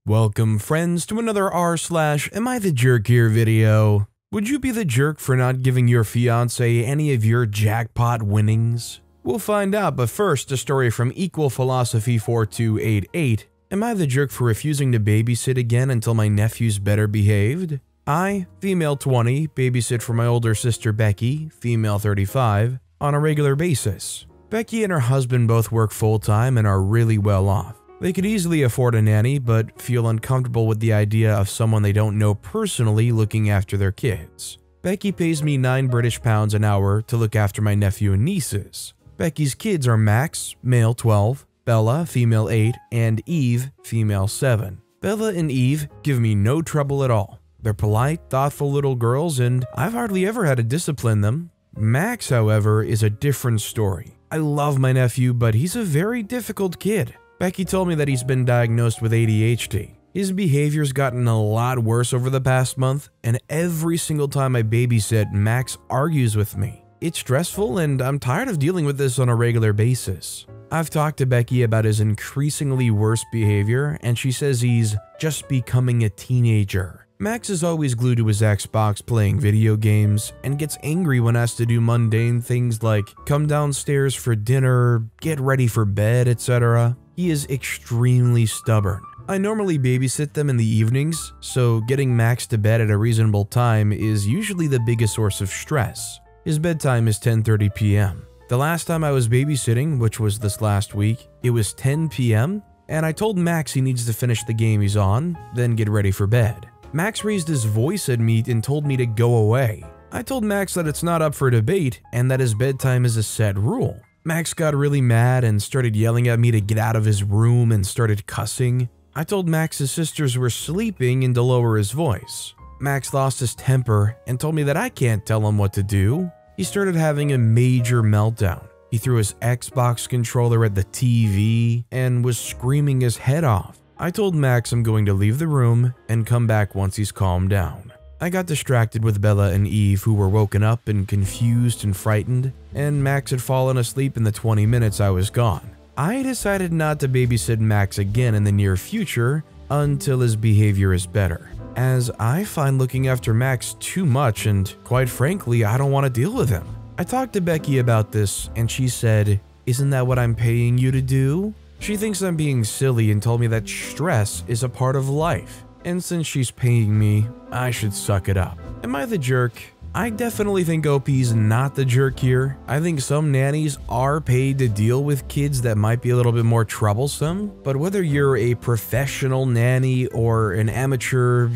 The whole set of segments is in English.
Welcome friends to another r/am I the jerk here video. Would you be the jerk for not giving your fiancé any of your jackpot winnings? We'll find out, but first a story from Equal Philosophy 4288. Am I the jerk for refusing to babysit again until my nephew's better behaved? I, female 20, babysit for my older sister Becky, female 35, on a regular basis. Becky and her husband both work full-time and are really well off. They could easily afford a nanny, but feel uncomfortable with the idea of someone they don't know personally looking after their kids. Becky pays me £9 an hour to look after my nephew and nieces. Becky's kids are Max, male 12, Bella, female 8, and Eve, female 7. Bella and Eve give me no trouble at all. They're polite, thoughtful little girls, and I've hardly ever had to discipline them. Max, however, is a different story. I love my nephew, but he's a very difficult kid. Becky told me that he's been diagnosed with ADHD. His behavior's gotten a lot worse over the past month, and every single time I babysit, Max argues with me. It's stressful, and I'm tired of dealing with this on a regular basis. I've talked to Becky about his increasingly worse behavior, and she says he's just becoming a teenager. Max is always glued to his Xbox playing video games and gets angry when asked to do mundane things like come downstairs for dinner, get ready for bed, etc. He is extremely stubborn. I normally babysit them in the evenings, so getting Max to bed at a reasonable time is usually the biggest source of stress. His bedtime is 10:30 p.m. The last time I was babysitting, which was this last week, it was 10 p.m. and I told Max he needs to finish the game he's on, then get ready for bed. Max raised his voice at me and told me to go away. I told Max that it's not up for debate and that his bedtime is a set rule. Max got really mad and started yelling at me to get out of his room and started cussing. I told Max his sisters were sleeping and to lower his voice. Max lost his temper and told me that I can't tell him what to do. He started having a major meltdown. He threw his Xbox controller at the TV and was screaming his head off. I told Max I'm going to leave the room and come back once he's calmed down. I got distracted with Bella and Eve, who were woken up and confused and frightened, and Max had fallen asleep in the 20 minutes I was gone. I decided not to babysit Max again in the near future until his behavior is better, as I find looking after Max too much and, quite frankly, I don't want to deal with him. I talked to Becky about this and she said, "Isn't that what I'm paying you to do?" She thinks I'm being silly and told me that stress is a part of life, and since she's paying me, I should suck it up. Am I the jerk? I definitely think OP's not the jerk here. I think some nannies are paid to deal with kids that might be a little bit more troublesome, but whether you're a professional nanny or an amateur,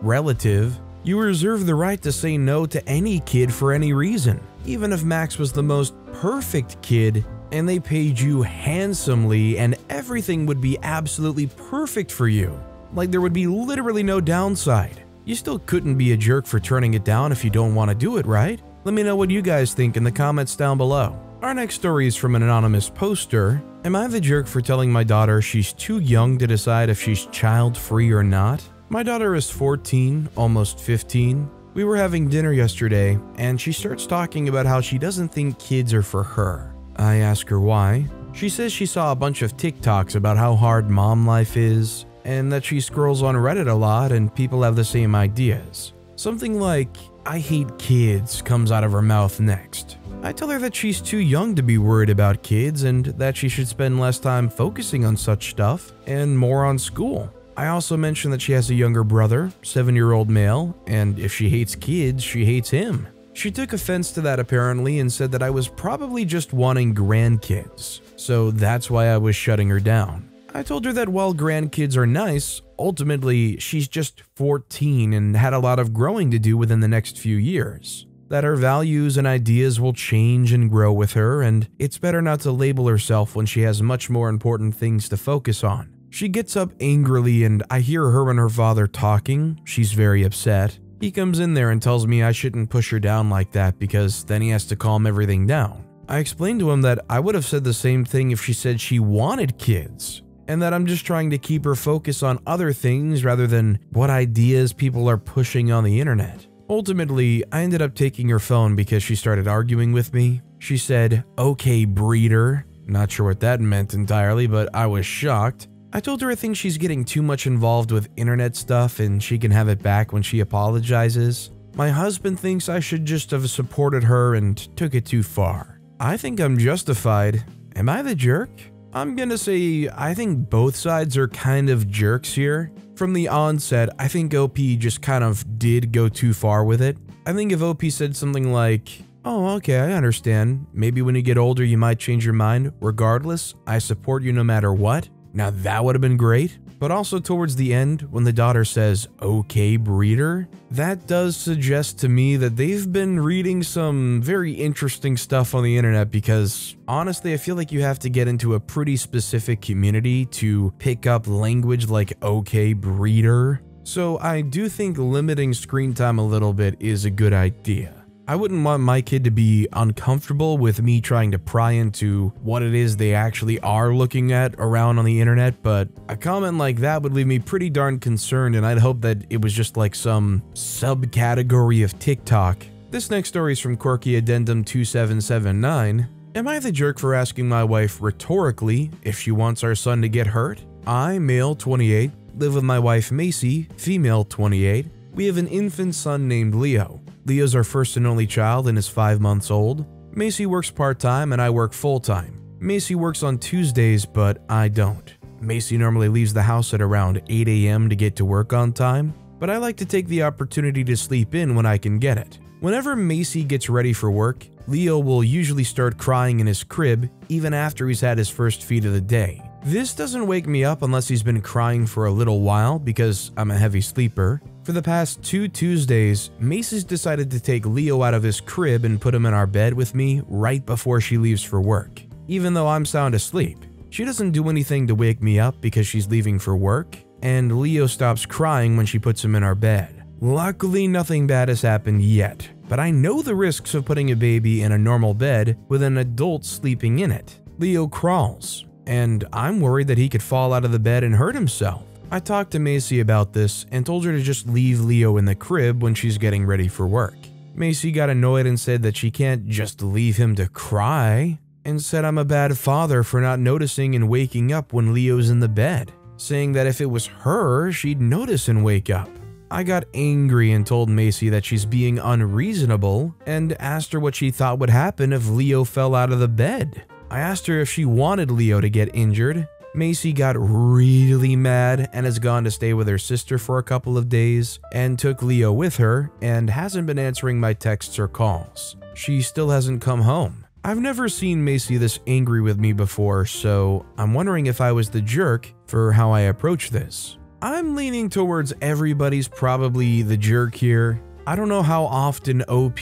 relative, you reserve the right to say no to any kid for any reason. Even if Max was the most perfect kid, and they paid you handsomely and everything would be absolutely perfect for you. Like there would be literally no downside. You still couldn't be a jerk for turning it down if you don't want to do it, right? Let me know what you guys think in the comments down below. Our next story is from an anonymous poster. Am I the jerk for telling my daughter she's too young to decide if she's child-free or not? My daughter is 14, almost 15. We were having dinner yesterday, and she starts talking about how she doesn't think kids are for her. I ask her why. She says she saw a bunch of TikToks about how hard mom life is, and that she scrolls on Reddit a lot and people have the same ideas. Something like, "I hate kids" comes out of her mouth next. I tell her that she's too young to be worried about kids and that she should spend less time focusing on such stuff and more on school. I also mention that she has a younger brother, 7-year-old male, and if she hates kids, she hates him. She took offense to that apparently and said that I was probably just wanting grandkids, so that's why I was shutting her down. I told her that while grandkids are nice, ultimately she's just 14 and had a lot of growing to do within the next few years. That her values and ideas will change and grow with her, and it's better not to label herself when she has much more important things to focus on. She gets up angrily and I hear her and her father talking. She's very upset. He comes in there and tells me I shouldn't push her down like that because then he has to calm everything down. I explained to him that I would have said the same thing if she said she wanted kids, and that I'm just trying to keep her focused on other things rather than what ideas people are pushing on the internet. Ultimately, I ended up taking her phone because she started arguing with me. She said, "Okay, breeder." Not sure what that meant entirely, but I was shocked. I told her I think she's getting too much involved with internet stuff and she can have it back when she apologizes. My husband thinks I should just have supported her and took it too far. I think I'm justified. Am I the jerk? I'm gonna say I think both sides are kind of jerks here. From the onset, I think OP just kind of did go too far with it. I think if OP said something like, "Oh, okay, I understand. Maybe when you get older you might change your mind. Regardless, I support you no matter what." Now that would have been great. But also towards the end, when the daughter says, "Okay, breeder," that does suggest to me that they've been reading some very interesting stuff on the internet, because honestly, I feel like you have to get into a pretty specific community to pick up language like "okay, breeder." So I do think limiting screen time a little bit is a good idea. I wouldn't want my kid to be uncomfortable with me trying to pry into what it is they actually are looking at around on the internet, but a comment like that would leave me pretty darn concerned, and I'd hope that it was just like some subcategory of TikTok. This next story is from Quirky Addendum 2779. Am I the jerk for asking my wife rhetorically if she wants our son to get hurt? I, male 28, live with my wife Macy, female 28. We have an infant son named Leo. Leo's our first and only child and is 5 months old. Macy works part-time and I work full-time. Macy works on Tuesdays, but I don't. Macy normally leaves the house at around 8 a.m. to get to work on time, but I like to take the opportunity to sleep in when I can get it. Whenever Macy gets ready for work, Leo will usually start crying in his crib even after he's had his first feed of the day. This doesn't wake me up unless he's been crying for a little while because I'm a heavy sleeper. For the past 2 Tuesdays, Macy's decided to take Leo out of his crib and put him in our bed with me right before she leaves for work, even though I'm sound asleep. She doesn't do anything to wake me up because she's leaving for work, and Leo stops crying when she puts him in our bed. Luckily, nothing bad has happened yet, but I know the risks of putting a baby in a normal bed with an adult sleeping in it. Leo crawls, and I'm worried that he could fall out of the bed and hurt himself. I talked to Macy about this and told her to just leave Leo in the crib when she's getting ready for work. Macy got annoyed and said that she can't just leave him to cry, and said I'm a bad father for not noticing and waking up when Leo's in the bed, saying that if it was her, she'd notice and wake up. I got angry and told Macy that she's being unreasonable and asked her what she thought would happen if Leo fell out of the bed. I asked her if she wanted Leo to get injured. Macy got really mad and has gone to stay with her sister for a couple of days and took Leo with her and hasn't been answering my texts or calls. She still hasn't come home. I've never seen Macy this angry with me before, so I'm wondering if I was the jerk for how I approach this. I'm leaning towards everybody's probably the jerk here. I don't know how often OP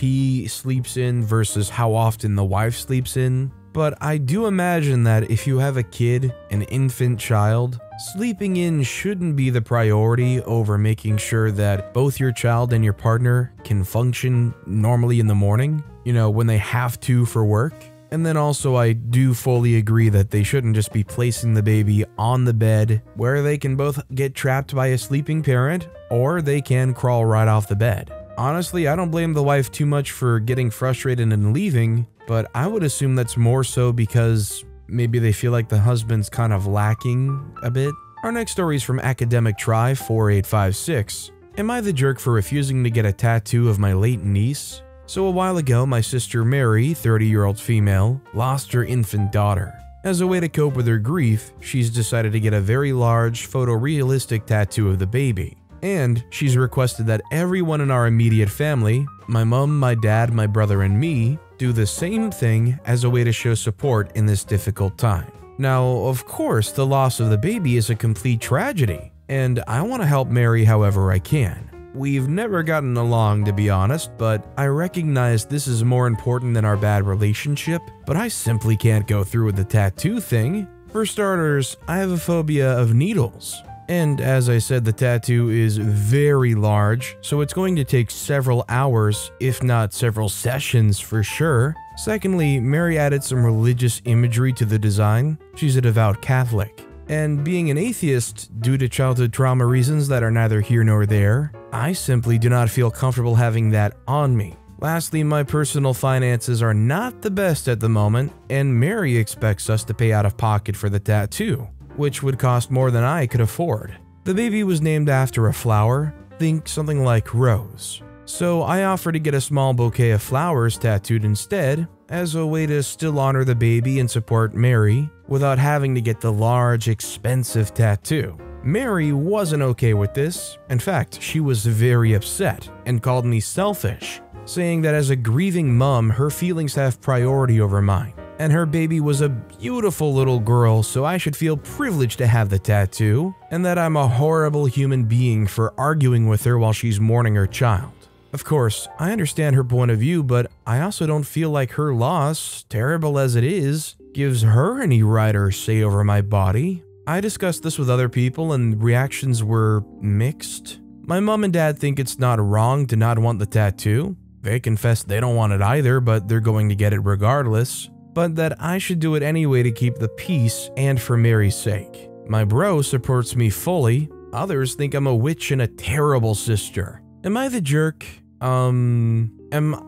sleeps in versus how often the wife sleeps in. But I do imagine that if you have a kid, an infant child, sleeping in shouldn't be the priority over making sure that both your child and your partner can function normally in the morning, you know, when they have to for work. And then also I do fully agree that they shouldn't just be placing the baby on the bed where they can both get trapped by a sleeping parent or they can crawl right off the bed. Honestly, I don't blame the wife too much for getting frustrated and leaving, but I would assume that's more so because maybe they feel like the husband's kind of lacking a bit. Our next story is from Academic Try 4856. Am I the jerk for refusing to get a tattoo of my late niece? So a while ago, my sister Mary, 30-year-old female, lost her infant daughter. As a way to cope with her grief, she's decided to get a very large, photorealistic tattoo of the baby. And she's requested that everyone in our immediate family, my mom, my dad, my brother, and me, do the same thing as a way to show support in this difficult time. Now, of course, the loss of the baby is a complete tragedy, and I want to help Mary however I can. We've never gotten along, to be honest, but I recognize this is more important than our bad relationship, but I simply can't go through with the tattoo thing. For starters, I have a phobia of needles. And as I said, the tattoo is very large, so it's going to take several hours, if not several sessions for sure. Secondly, Mary added some religious imagery to the design. She's a devout Catholic. And being an atheist, due to childhood trauma reasons that are neither here nor there, I simply do not feel comfortable having that on me. Lastly, my personal finances are not the best at the moment, and Mary expects us to pay out of pocket for the tattoo. which would cost more than I could afford. The baby was named after a flower, think something like rose. So I offered to get a small bouquet of flowers tattooed instead, as a way to still honor the baby and support Mary without having to get the large, expensive tattoo. Mary wasn't okay with this. In fact, she was very upset and called me selfish, saying that as a grieving mom, her feelings have priority over mine. And her baby was a beautiful little girl, so I should feel privileged to have the tattoo, and that I'm a horrible human being for arguing with her while she's mourning her child. Of course, I understand her point of view, but I also don't feel like her loss, terrible as it is, gives her any right or say over my body. I discussed this with other people and reactions were mixed. My mom and dad think it's not wrong to not want the tattoo. They confess they don't want it either, but they're going to get it regardless. But that I should do it anyway to keep the peace and for Mary's sake. My bro supports me fully. Others think I'm a witch and a terrible sister. Am I the jerk? Am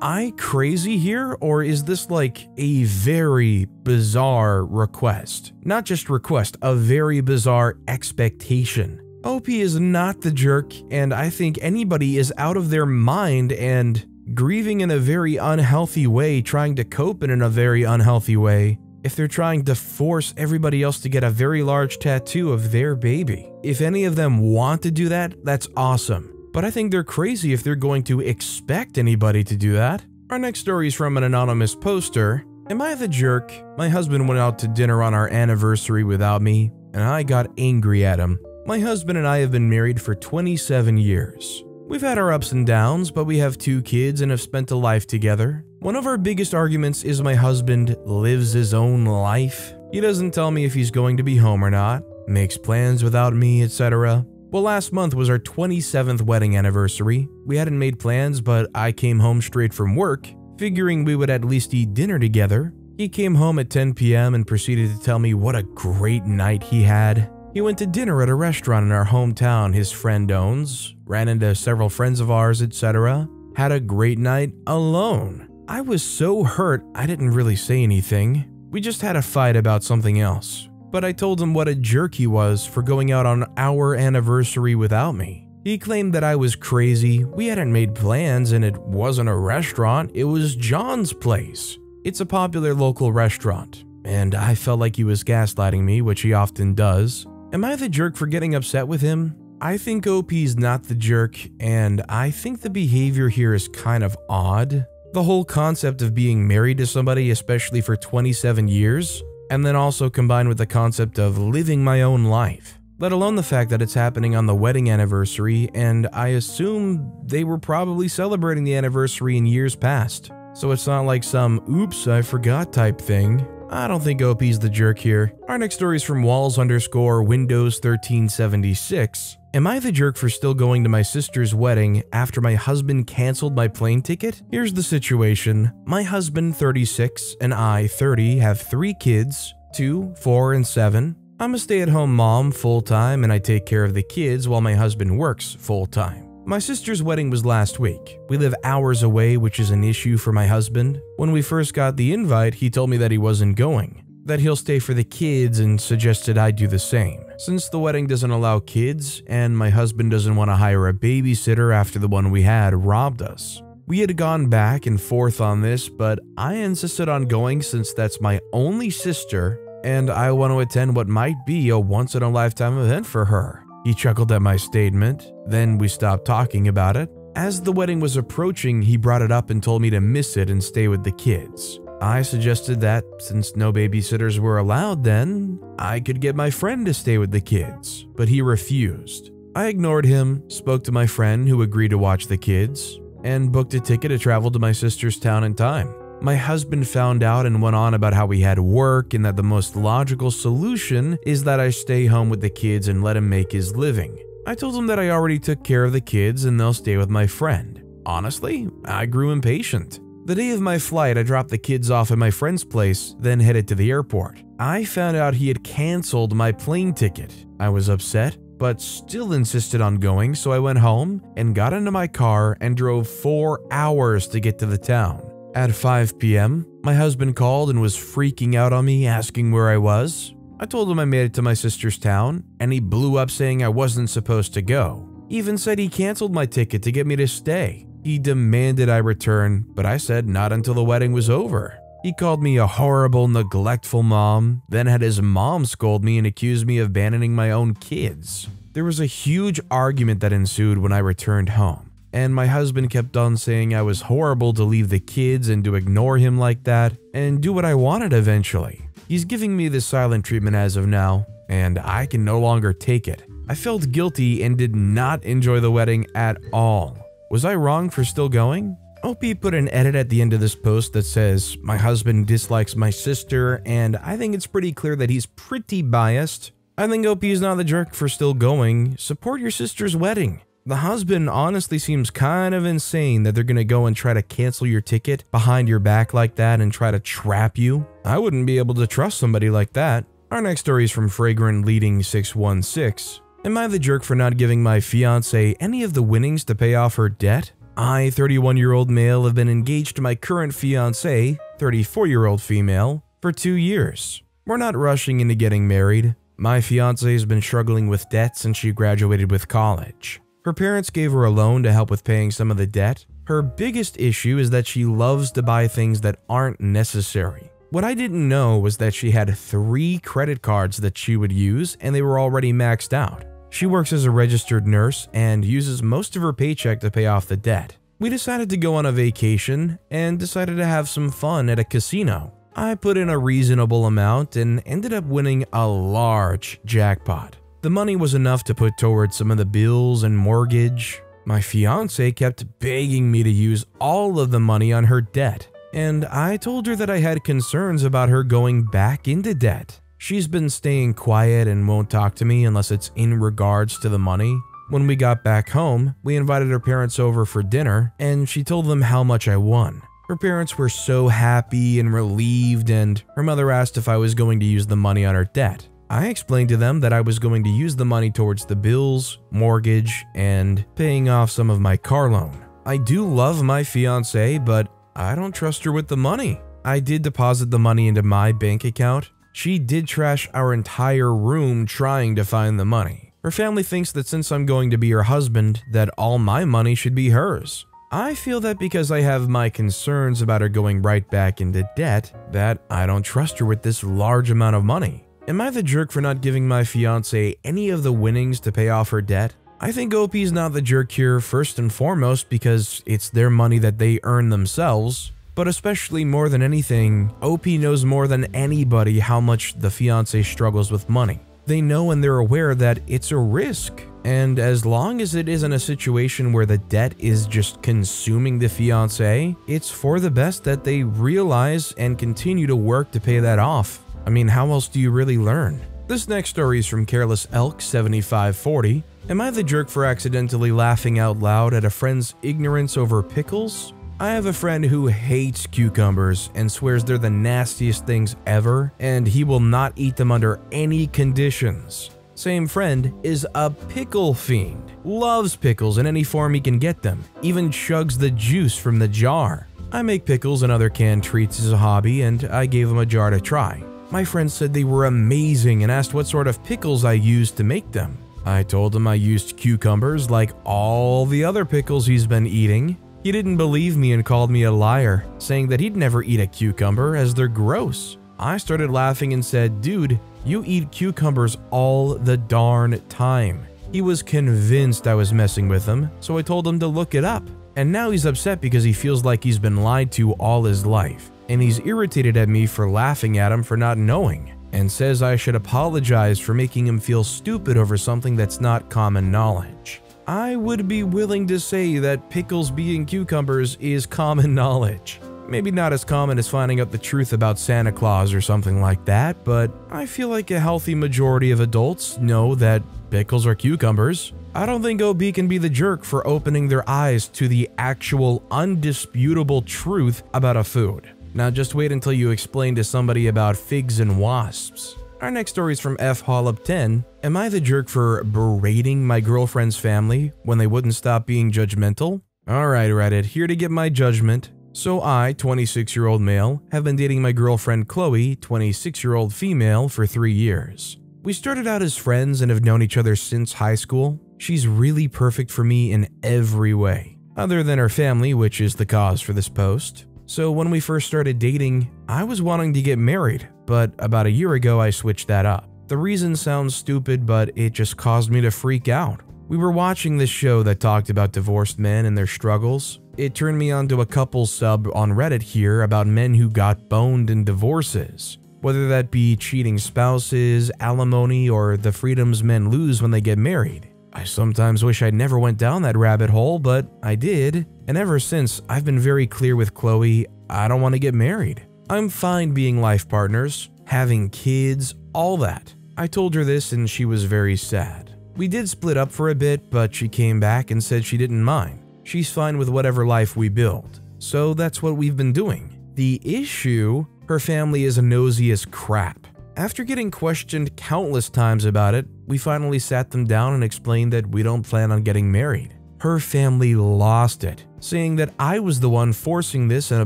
I crazy here, or is this like a very bizarre request? Not just request, a very bizarre expectation. OP is not the jerk, and I think anybody is out of their mind and grieving in a very unhealthy way, trying to cope in a very unhealthy way, if they're trying to force everybody else to get a very large tattoo of their baby. If any of them want to do that, that's awesome. But I think they're crazy if they're going to expect anybody to do that. Our next story is from an anonymous poster. Am I the jerk? My husband went out to dinner on our anniversary without me, and I got angry at him. My husband and I have been married for 27 years. We've had our ups and downs, but we have 2 kids and have spent a life together. One of our biggest arguments is my husband lives his own life. He doesn't tell me if he's going to be home or not, makes plans without me, etc. Well, last month was our 27th wedding anniversary. We hadn't made plans, but I came home straight from work, figuring we would at least eat dinner together. He came home at 10 p.m. and proceeded to tell me what a great night he had. He went to dinner at a restaurant in our hometown his friend owns, ran into several friends of ours, etc. Had a great night alone. I was so hurt I didn't really say anything. We just had a fight about something else. But I told him what a jerk he was for going out on our anniversary without me. He claimed that I was crazy, we hadn't made plans, and it wasn't a restaurant, it was John's place. It's a popular local restaurant, and I felt like he was gaslighting me, which he often does. Am I the jerk for getting upset with him? I think OP's not the jerk, and I think the behavior here is kind of odd. The whole concept of being married to somebody, especially for 27 years, and then also combined with the concept of living my own life, let alone the fact that it's happening on the wedding anniversary, and I assume they were probably celebrating the anniversary in years past. So it's not like some oops, I forgot type thing. I don't think OP's the jerk here. Our next story is from Walls_Windows 1376. Am I the jerk for still going to my sister's wedding after my husband canceled my plane ticket? Here's the situation. My husband, 36, and I, 30, have 3 kids, 2, 4, and 7. I'm a stay-at-home mom full-time, and I take care of the kids while my husband works full-time. My sister's wedding was last week. We live hours away, which is an issue for my husband. When we first got the invite, he told me that he wasn't going, that he'll stay for the kids, and suggested I do the same. Since the wedding doesn't allow kids, and my husband doesn't want to hire a babysitter after the one we had robbed us. We had gone back and forth on this, but I insisted on going since that's my only sister, and I want to attend what might be a once-in-a-lifetime event for her. He chuckled at my statement, then we stopped talking about it. As the wedding was approaching, he brought it up and told me to miss it and stay with the kids. I suggested that, since no babysitters were allowed then, I could get my friend to stay with the kids, but he refused. I ignored him, spoke to my friend who agreed to watch the kids, and booked a ticket to travel to my sister's town in time. My husband found out and went on about how we had work and that the most logical solution is that I stay home with the kids and let him make his living. I told him that I already took care of the kids and they'll stay with my friend. Honestly, I grew impatient. The day of my flight, I dropped the kids off at my friend's place, then headed to the airport. I found out he had canceled my plane ticket. I was upset, but still insisted on going, so I went home and got into my car and drove 4 hours to get to the town. At 5 p.m., my husband called and was freaking out on me, asking where I was. I told him I made it to my sister's town, and he blew up saying I wasn't supposed to go. He even said he canceled my ticket to get me to stay. He demanded I return, but I said not until the wedding was over. He called me a horrible, neglectful mom, then had his mom scold me and accuse me of abandoning my own kids. There was a huge argument that ensued when I returned home, and my husband kept on saying I was horrible to leave the kids and to ignore him like that and do what I wanted eventually. He's giving me the silent treatment as of now, and I can no longer take it. I felt guilty and did not enjoy the wedding at all. Was I wrong for still going? OP put an edit at the end of this post that says, "My husband dislikes my sister, and I think it's pretty clear that he's pretty biased. I think OP is not the jerk for still going. Support your sister's wedding." The husband honestly seems kind of insane that they're gonna go and try to cancel your ticket behind your back like that and try to trap you. I wouldn't be able to trust somebody like that. Our next story is from Fragrant Leading 616. Am I the jerk for not giving my fiancé any of the winnings to pay off her debt? I, 31-year-old male, have been engaged to my current fiancé, 34-year-old female, for 2 years. We're not rushing into getting married. My fiancé has been struggling with debt since she graduated with college. Her parents gave her a loan to help with paying some of the debt. Her biggest issue is that she loves to buy things that aren't necessary. What I didn't know was that she had 3 credit cards that she would use, and they were already maxed out. She works as a registered nurse and uses most of her paycheck to pay off the debt. We decided to go on a vacation and decided to have some fun at a casino. I put in a reasonable amount and ended up winning a large jackpot. The money was enough to put towards some of the bills and mortgage. My fiancé kept begging me to use all of the money on her debt, and I told her that I had concerns about her going back into debt. She's been staying quiet and won't talk to me unless it's in regards to the money. When we got back home, we invited her parents over for dinner, and she told them how much I won. Her parents were so happy and relieved, and her mother asked if I was going to use the money on her debt. I explained to them that I was going to use the money towards the bills, mortgage, and paying off some of my car loan. I do love my fiancé, but I don't trust her with the money. I did deposit the money into my bank account. She did trash our entire room trying to find the money. Her family thinks that since I'm going to be her husband, that all my money should be hers. I feel that because I have my concerns about her going right back into debt, that I don't trust her with this large amount of money. Am I the jerk for not giving my fiancé any of the winnings to pay off her debt? I think OP's not the jerk here first and foremost because it's their money that they earn themselves. But especially more than anything, OP knows more than anybody how much the fiancé struggles with money. They know and they're aware that it's a risk, and as long as it isn't a situation where the debt is just consuming the fiancé, it's for the best that they realize and continue to work to pay that off. I mean, how else do you really learn? This next story is from Careless Elk 7540. Am I the jerk for accidentally laughing out loud at a friend's ignorance over pickles? I have a friend who hates cucumbers and swears they're the nastiest things ever, and he will not eat them under any conditions. Same friend is a pickle fiend, loves pickles in any form he can get them, even chugs the juice from the jar. I make pickles and other canned treats as a hobby, and I gave him a jar to try. My friend said they were amazing and asked what sort of pickles I used to make them. I told him I used cucumbers like all the other pickles he's been eating. He didn't believe me and called me a liar, saying that he'd never eat a cucumber as they're gross. I started laughing and said, "Dude, you eat cucumbers all the darn time." He was convinced I was messing with him, so I told him to look it up. And now he's upset because he feels like he's been lied to all his life. And he's irritated at me for laughing at him for not knowing, and says I should apologize for making him feel stupid over something that's not common knowledge. I would be willing to say that pickles being cucumbers is common knowledge. Maybe not as common as finding out the truth about Santa Claus or something like that, but I feel like a healthy majority of adults know that pickles are cucumbers. I don't think OB can be the jerk for opening their eyes to the actual undisputable truth about a food. Now just wait until you explain to somebody about figs and wasps. Our next story is from FHollop10. Am I the jerk for berating my girlfriend's family when they wouldn't stop being judgmental? Alright Reddit, here to get my judgment. So I, 26-year-old male, have been dating my girlfriend Chloe, 26-year-old female, for 3 years. We started out as friends and have known each other since high school. She's really perfect for me in every way, other than her family, which is the cause for this post. So when we first started dating, I was wanting to get married, but about a year ago I switched that up. The reason sounds stupid, but it just caused me to freak out. We were watching this show that talked about divorced men and their struggles. It turned me onto a couples sub on Reddit here about men who got boned in divorces, whether that be cheating spouses, alimony, or the freedoms men lose when they get married. I sometimes wish I never went down that rabbit hole, but I did, and ever since I've been very clear with Chloe, I don't want to get married. I'm fine being life partners, having kids, all that. I told her this and she was very sad. We did split up for a bit, but she came back and said she didn't mind. She's fine with whatever life we build. So that's what we've been doing. The issue, her family is nosy as crap. After getting questioned countless times about it, we finally sat them down and explained that we don't plan on getting married. Her family lost it, saying that I was the one forcing this and a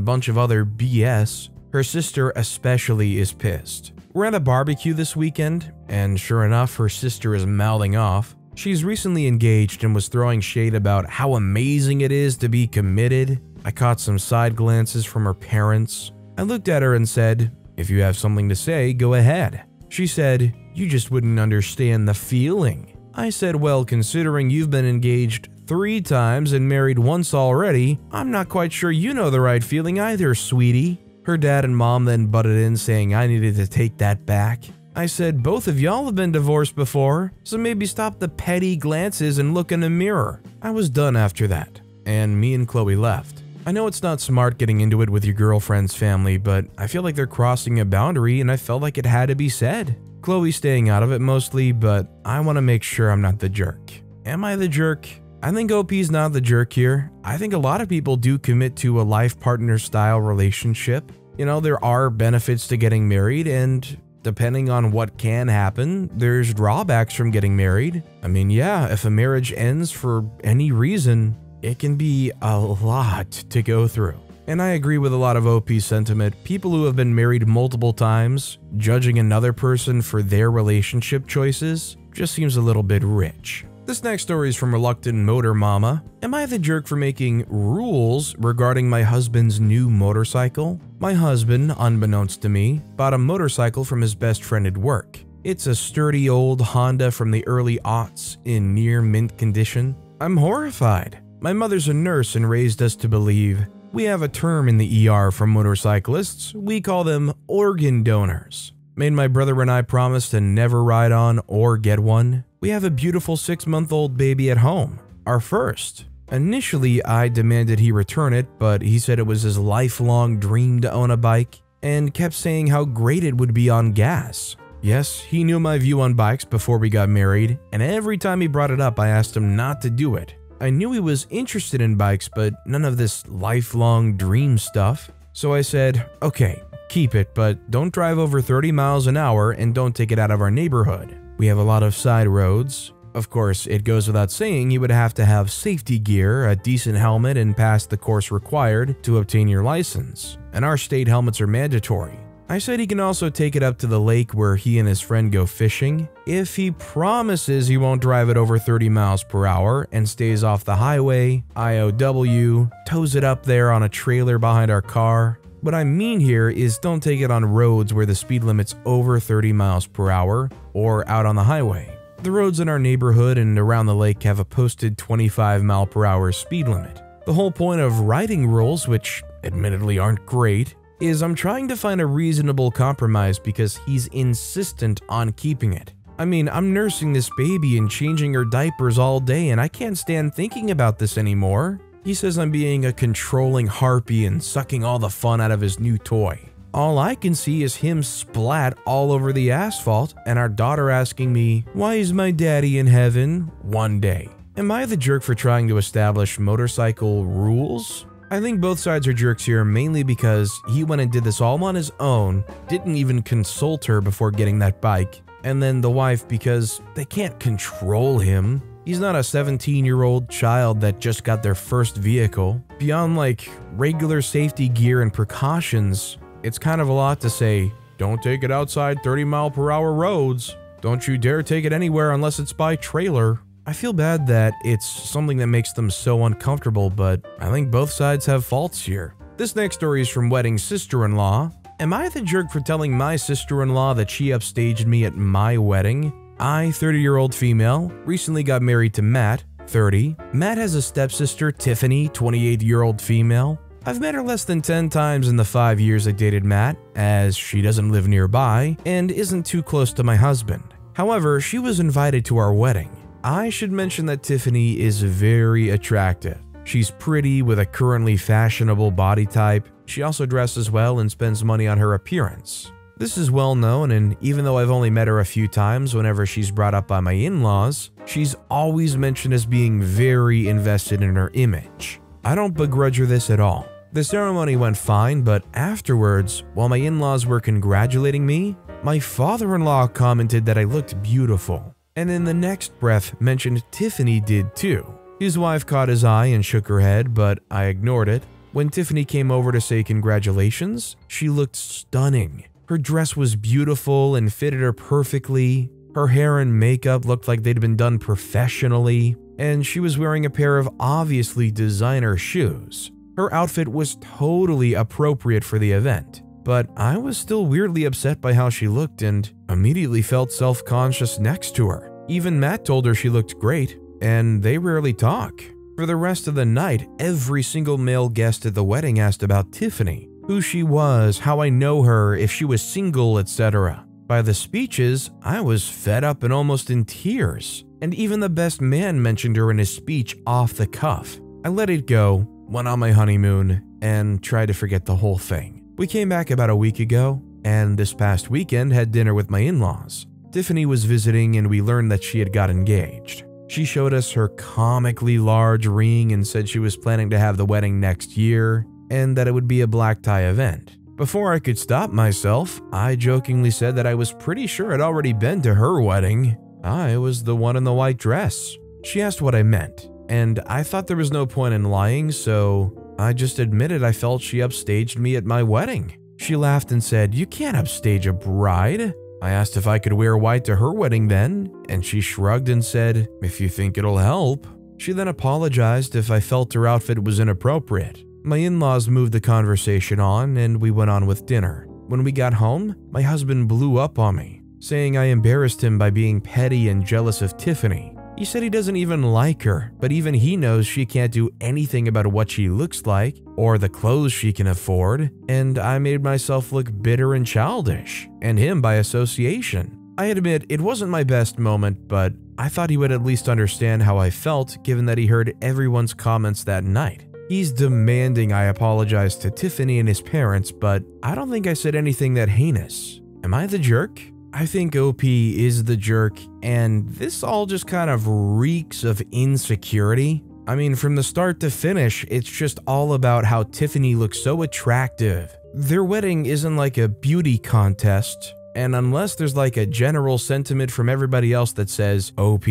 bunch of other BS. Her sister especially is pissed. We're at a barbecue this weekend, and sure enough, her sister is mouthing off. She's recently engaged and was throwing shade about how amazing it is to be committed. I caught some side glances from her parents. I looked at her and said, "If you have something to say, go ahead." She said, "You just wouldn't understand the feeling." I said, "Well, considering you've been engaged 3 times and married once already, I'm not quite sure you know the right feeling either, sweetie." Her dad and mom then butted in saying I needed to take that back. I said, "Both of y'all have been divorced before, so maybe stop the petty glances and look in the mirror." I was done after that, and me and Chloe left. I know it's not smart getting into it with your girlfriend's family, but I feel like they're crossing a boundary and I felt like it had to be said. Chloe's staying out of it mostly, but I want to make sure I'm not the jerk. Am I the jerk? I think OP's not the jerk here. I think a lot of people do commit to a life partner style relationship. You know, there are benefits to getting married, and depending on what can happen, there's drawbacks from getting married. I mean, yeah, if a marriage ends for any reason, it can be a lot to go through. And I agree with a lot of OP's sentiment. People who have been married multiple times, judging another person for their relationship choices, just seems a little bit rich. This next story is from Reluctant Motor Mama. Am I the jerk for making rules regarding my husband's new motorcycle? My husband, unbeknownst to me, bought a motorcycle from his best friend at work. It's a sturdy old Honda from the early aughts in near mint condition. I'm horrified. My mother's a nurse and raised us to believe. We have a term in the ER for motorcyclists. We call them organ donors. Made my brother and I promise to never ride on or get one. We have a beautiful 6-month-old baby at home, our first. Initially, I demanded he return it, but he said it was his lifelong dream to own a bike and kept saying how great it would be on gas. Yes, he knew my view on bikes before we got married, and every time he brought it up, I asked him not to do it. I knew he was interested in bikes, but none of this lifelong dream stuff. So I said, "Okay, keep it, but don't drive over 30 miles an hour and don't take it out of our neighborhood. We have a lot of side roads." Of course, it goes without saying he would have to have safety gear, a decent helmet, and pass the course required to obtain your license. And our state helmets are mandatory. I said he can also take it up to the lake where he and his friend go fishing if he promises he won't drive it over 30 miles per hour and stays off the highway, IOW, tows it up there on a trailer behind our car. What I mean here is don't take it on roads where the speed limit's over 30 miles per hour or out on the highway. The roads in our neighborhood and around the lake have a posted 25 mile per hour speed limit. The whole point of riding rules, which admittedly aren't great, is I'm trying to find a reasonable compromise because he's insistent on keeping it. I mean, I'm nursing this baby and changing her diapers all day and I can't stand thinking about this anymore. He says I'm being a controlling harpy and sucking all the fun out of his new toy. All I can see is him splat all over the asphalt and our daughter asking me, "Why is my daddy in heaven?" one day. Am I the jerk for trying to establish motorcycle rules? I think both sides are jerks here mainly because he went and did this all on his own, didn't even consult her before getting that bike, and then the wife because they can't control him. He's not a 17-year-old child that just got their first vehicle. Beyond like regular safety gear and precautions, it's kind of a lot to say, don't take it outside 30-mile-per-hour roads. Don't you dare take it anywhere unless it's by trailer. I feel bad that it's something that makes them so uncomfortable, but I think both sides have faults here. This next story is from Wedding Sister-in-Law. Am I the jerk for telling my sister-in-law that she upstaged me at my wedding? I, 30-year-old female, recently got married to Matt, 30. Matt has a stepsister, Tiffany, 28-year-old female. I've met her less than 10 times in the 5 years I dated Matt, as she doesn't live nearby and isn't too close to my husband. However, she was invited to our wedding. I should mention that Tiffany is very attractive. She's pretty with a currently fashionable body type. She also dresses well and spends money on her appearance. This is well known, and even though I've only met her a few times whenever she's brought up by my in-laws, she's always mentioned as being very invested in her image. I don't begrudge her this at all. The ceremony went fine, but afterwards, while my in-laws were congratulating me, my father-in-law commented that I looked beautiful. And in the next breath mentioned Tiffany did too. His wife caught his eye and shook her head, but I ignored it. When Tiffany came over to say congratulations, she looked stunning. Her dress was beautiful and fitted her perfectly. Her hair and makeup looked like they'd been done professionally, and she was wearing a pair of obviously designer shoes. Her outfit was totally appropriate for the event. But I was still weirdly upset by how she looked and immediately felt self-conscious next to her. Even Matt told her she looked great, and they rarely talk. For the rest of the night, every single male guest at the wedding asked about Tiffany, who she was, how I know her, if she was single, etc. By the speeches, I was fed up and almost in tears, and even the best man mentioned her in his speech off the cuff. I let it go, went on my honeymoon, and tried to forget the whole thing. We came back about a week ago, and this past weekend had dinner with my in-laws. Tiffany was visiting and we learned that she had got engaged. She showed us her comically large ring and said she was planning to have the wedding next year and that it would be a black tie event. Before I could stop myself, I jokingly said that I was pretty sure I'd already been to her wedding. I was the one in the white dress. She asked what I meant, and I thought there was no point in lying, so I just admitted I felt she upstaged me at my wedding. She laughed and said, "You can't upstage a bride." I asked if I could wear white to her wedding then, and she shrugged and said, "If you think it'll help." She then apologized if I felt her outfit was inappropriate. My in-laws moved the conversation on and we went on with dinner. When we got home, my husband blew up on me, saying I embarrassed him by being petty and jealous of Tiffany. He said he doesn't even like her, but even he knows she can't do anything about what she looks like or the clothes she can afford, and I made myself look bitter and childish, and him by association. I admit it wasn't my best moment, but I thought he would at least understand how I felt given that he heard everyone's comments that night. He's demanding I apologize to Tiffany and his parents, but I don't think I said anything that heinous. Am I the jerk? I think OP is the jerk, and this all just kind of reeks of insecurity. I mean, from the start to finish, it's just all about how Tiffany looks so attractive. Their wedding isn't like a beauty contest, and unless there's like a general sentiment from everybody else that says, OP,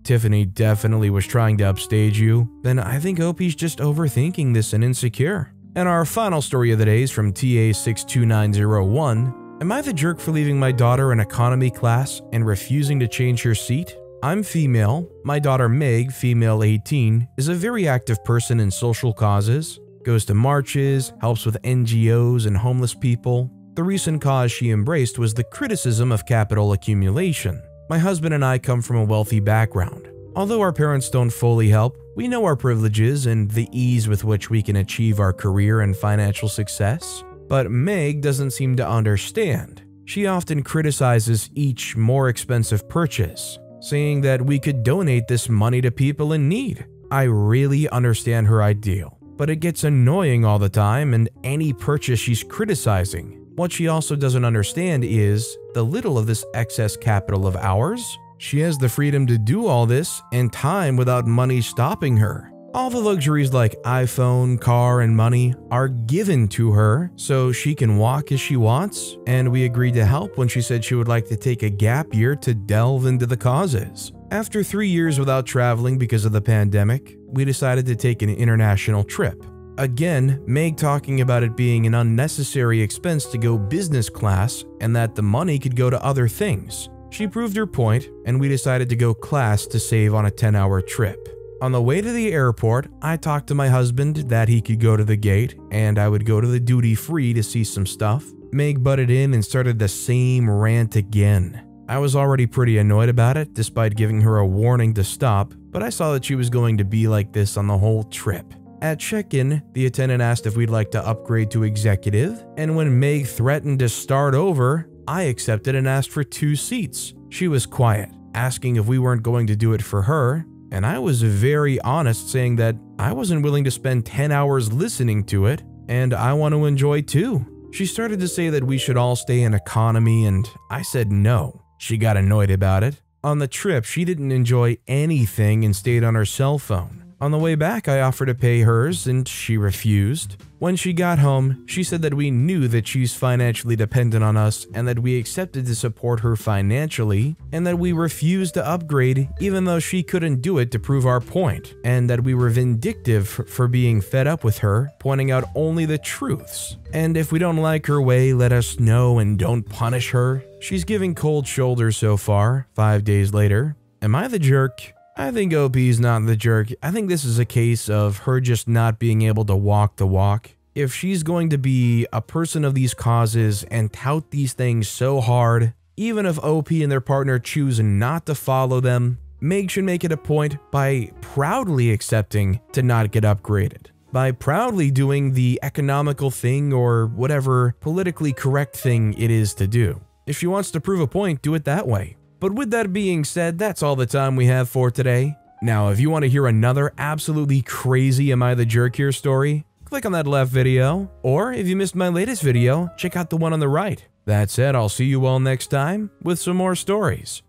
Tiffany definitely was trying to upstage you, then I think OP's just overthinking this and insecure. And our final story of the day is from TA62901. Am I the jerk for leaving my daughter in economy class and refusing to change her seat? I'm female. My daughter Meg, female 18, is a very active person in social causes, goes to marches, helps with NGOs and homeless people. The recent cause she embraced was the criticism of capital accumulation. My husband and I come from a wealthy background. Although our parents don't fully help, we know our privileges and the ease with which we can achieve our career and financial success. But Meg doesn't seem to understand. She often criticizes each more expensive purchase, saying that we could donate this money to people in need. I really understand her ideal, but it gets annoying all the time and any purchase she's criticizing. What she also doesn't understand is the little of this excess capital of ours. She has the freedom to do all this and time without money stopping her. All the luxuries like iPhone, car, and money are given to her so she can walk as she wants, and we agreed to help when she said she would like to take a gap year to delve into the causes. After 3 years without traveling because of the pandemic, we decided to take an international trip. Again, Meg talking about it being an unnecessary expense to go business class and that the money could go to other things. She proved her point, and we decided to go class to save on a 10-hour trip. On the way to the airport, I talked to my husband that he could go to the gate and I would go to the duty-free to see some stuff. Meg butted in and started the same rant again. I was already pretty annoyed about it despite giving her a warning to stop, but I saw that she was going to be like this on the whole trip. At check-in, the attendant asked if we'd like to upgrade to executive, and when Meg threatened to start over, I accepted and asked for 2 seats. She was quiet, asking if we weren't going to do it for her, and I was very honest saying that I wasn't willing to spend 10 hours listening to it, and I want to enjoy too. She started to say that we should all stay in economy, and I said no. She got annoyed about it. On the trip, she didn't enjoy anything and stayed on her cell phone. On the way back, I offered to pay hers, and she refused. When she got home, she said that we knew that she's financially dependent on us and that we accepted to support her financially, and that we refused to upgrade even though she couldn't do it to prove our point, and that we were vindictive for being fed up with her, pointing out only the truths. And if we don't like her way, let us know and don't punish her. She's giving cold shoulders so far, 5 days later. Am I the jerk? I think OP's not the jerk. I think this is a case of her just not being able to walk the walk. If she's going to be a person of these causes and tout these things so hard, even if OP and their partner choose not to follow them, Meg should make it a point by proudly accepting to not get upgraded. By proudly doing the economical thing or whatever politically correct thing it is to do. If she wants to prove a point, do it that way. But with that being said, that's all the time we have for today. Now, if you want to hear another absolutely crazy Am I the Jerk Here story, click on that left video, or if you missed my latest video, check out the one on the right. That said, I'll see you all next time with some more stories.